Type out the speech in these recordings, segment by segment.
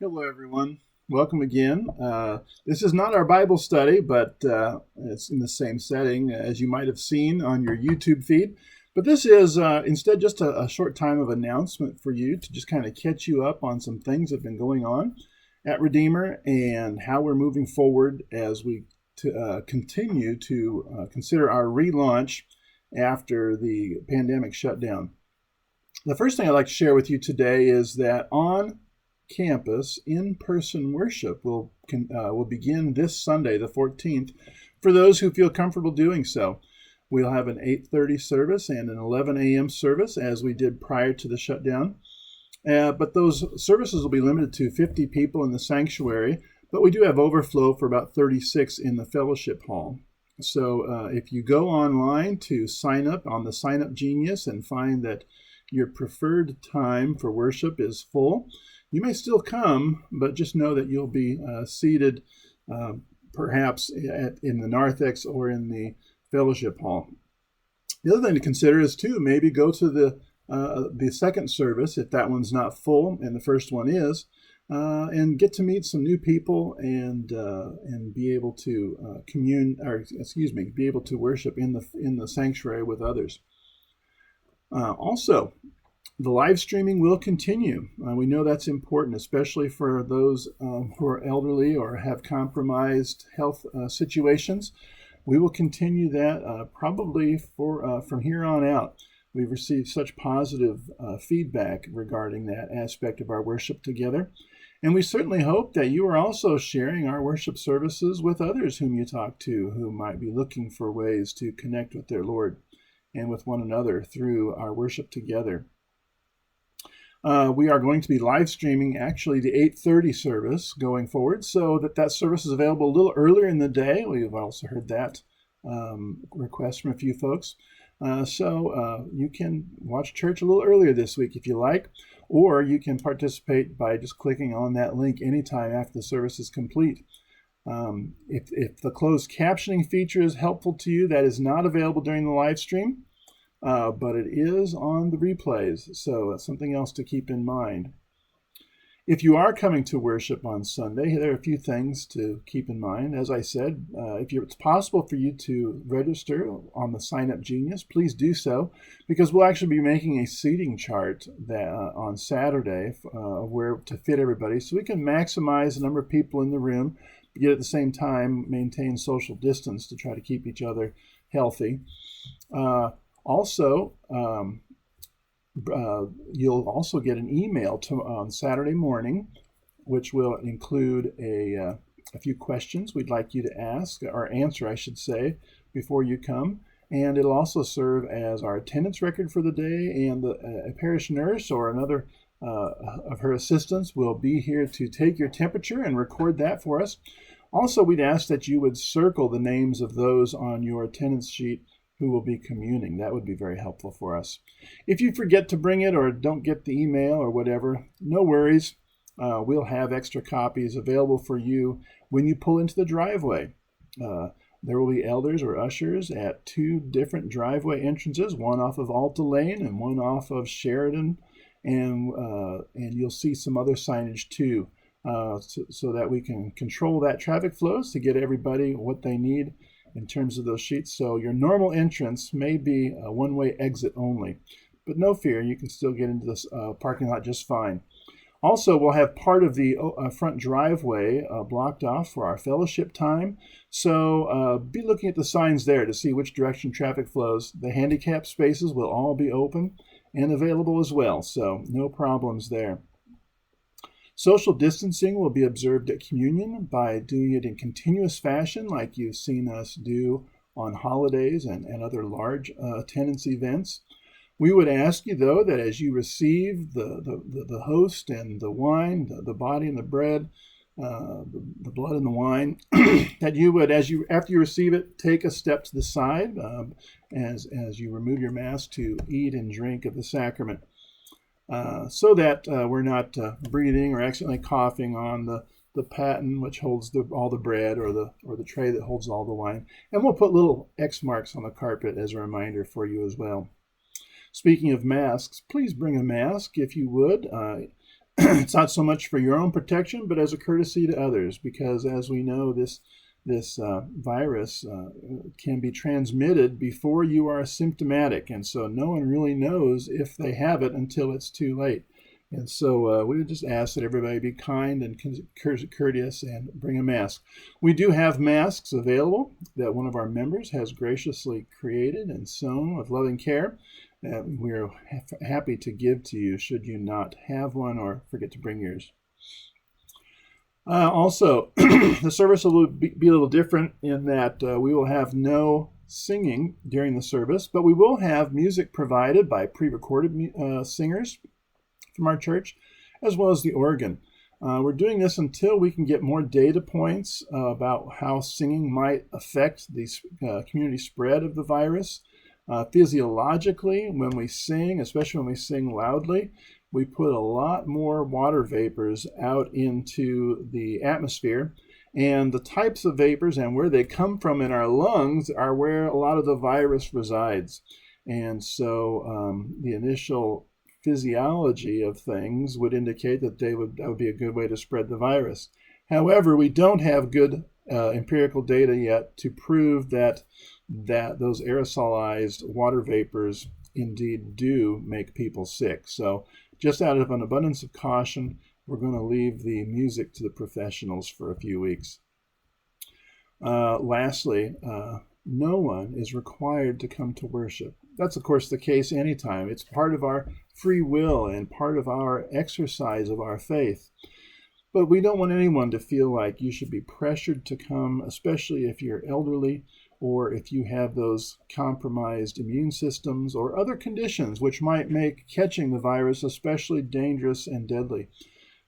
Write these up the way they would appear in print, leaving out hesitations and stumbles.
Hello, everyone. Welcome again. This is not our Bible study, but it's in the same setting as you might have seen on your YouTube feed. But this is instead just a short time of announcement for you to just kind of catch you up on some things that have been going on at Redeemer and how we're moving forward as we continue to consider our relaunch after the pandemic shutdown. The first thing I'd like to share with you today is that on campus, in-person worship will begin this Sunday, the 14th, for those who feel comfortable doing so. We'll have an 8:30 service and an 11 a.m. service, as we did prior to the shutdown. But those services will be limited to 50 people in the sanctuary, but we do have overflow for about 36 in the fellowship hall. So if you go online to sign up on the Sign Up Genius and find that your preferred time for worship is full, you may still come, but just know that you'll be seated perhaps in the narthex or in the fellowship hall. The other thing to consider is maybe go to the second service if that one's not full and the first one is, and get to meet some new people and be able to be able to worship in the sanctuary with others. Also, the live streaming will continue. We know that's important, especially for those who are elderly or have compromised health situations. We will continue that probably from here on out. We've received such positive feedback regarding that aspect of our worship together. And we certainly hope that you are also sharing our worship services with others whom you talk to who might be looking for ways to connect with their Lord and with one another through our worship together. We are going to be live streaming actually the 8:30 service going forward, so that service is available a little earlier in the day. We've also heard that request from a few folks. So you can watch church a little earlier this week if you like, or you can participate by just clicking on that link anytime after the service is complete. If the closed captioning feature is helpful to you, that is not available during the live stream. But it is on the replays, so that's something else to keep in mind. If you are coming to worship on Sunday, there are a few things to keep in mind. As I said, if it's possible for you to register on the Sign Up Genius, please do so, because we'll actually be making a seating chart on Saturday where to fit everybody, so we can maximize the number of people in the room, yet at the same time maintain social distance to try to keep each other healthy. Also, you'll also get an email on Saturday morning, which will include a few questions we'd like you to ask, or answer, I should say, before you come. And it'll also serve as our attendance record for the day, and a parish nurse or another of her assistants will be here to take your temperature and record that for us. Also, we'd ask that you would circle the names of those on your attendance sheet who will be communing. That would be very helpful for us. If you forget to bring it or don't get the email or whatever, no worries. We'll have extra copies available for you when you pull into the driveway. There will be elders or ushers at two different driveway entrances, one off of Alta Lane and one off of Sheridan, and you'll see some other signage too, so that we can control that traffic flows to get everybody what they need in terms of those sheets. So your normal entrance may be a one-way exit only, but no fear, you can still get into this parking lot just fine. Also, we'll have part of the front driveway blocked off for our fellowship time, so be looking at the signs there to see which direction traffic flows. The handicap spaces will all be open and available as well, so no problems there. Social distancing will be observed at communion by doing it in continuous fashion like you've seen us do on holidays and other large attendance events. We would ask you, though, that as you receive the host and the wine, the body and the bread, the blood and the wine, that you would, after you receive it, take a step to the side as you remove your mask to eat and drink of the sacrament. So that we're not breathing or accidentally coughing on the paten which holds all the bread or the tray that holds all the wine. And we'll put little X marks on the carpet as a reminder for you as well. Speaking of masks, please bring a mask if you would. it's not so much for your own protection, but as a courtesy to others, because as we know, this virus can be transmitted before you are symptomatic, and so no one really knows if they have it until it's too late. And so we would just ask that everybody be kind and courteous and bring a mask. We do have masks available that one of our members has graciously created and sewn with loving care. We're happy to give to you should you not have one or forget to bring yours. Also, the service will be a little different in that we will have no singing during the service, but we will have music provided by pre-recorded singers from our church, as well as the organ. We're doing this until we can get more data points about how singing might affect the community spread of the virus. Physiologically, when we sing, especially when we sing loudly, we put a lot more water vapors out into the atmosphere. And the types of vapors and where they come from in our lungs are where a lot of the virus resides. And so the initial physiology of things would indicate that that would be a good way to spread the virus. However, we don't have good empirical data yet to prove that those aerosolized water vapors indeed do make people sick. So just out of an abundance of caution, we're going to leave the music to the professionals for a few weeks. Lastly, no one is required to come to worship. That's, of course, the case anytime. It's part of our free will and part of our exercise of our faith. But we don't want anyone to feel like you should be pressured to come, especially if you're elderly or if you have those compromised immune systems or other conditions which might make catching the virus especially dangerous and deadly.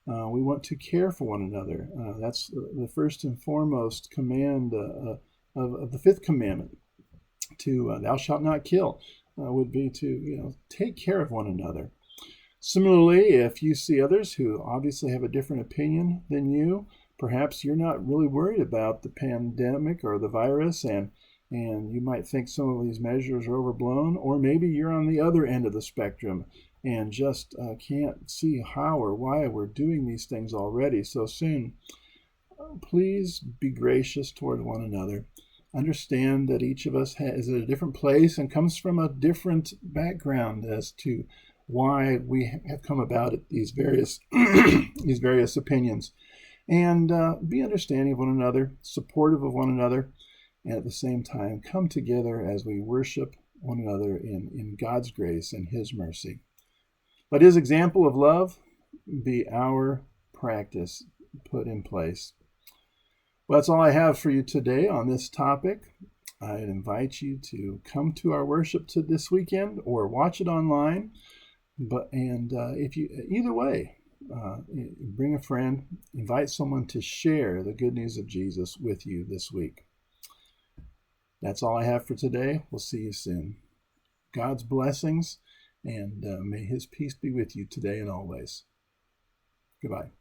We want to care for one another. That's the first and foremost command of the fifth commandment, to thou shalt not kill, would be to take care of one another. Similarly, if you see others who obviously have a different opinion than you, perhaps you're not really worried about the pandemic or the virus, and you might think some of these measures are overblown, or maybe you're on the other end of the spectrum and just can't see how or why we're doing these things already so soon. Please be gracious toward one another. Understand that each of us is at a different place and comes from a different background as to why we have come about at these various opinions. And be understanding of one another, supportive of one another, and at the same time come together as we worship one another in God's grace and His mercy. Let His example of love be our practice put in place. Well, that's all I have for you today on this topic. I invite you to come to our worship this weekend or watch it online. If you either way, bring a friend, invite someone to share the good news of Jesus with you this week. That's all I have for today. We'll see you soon. God's blessings, and may His peace be with you today and always. Goodbye.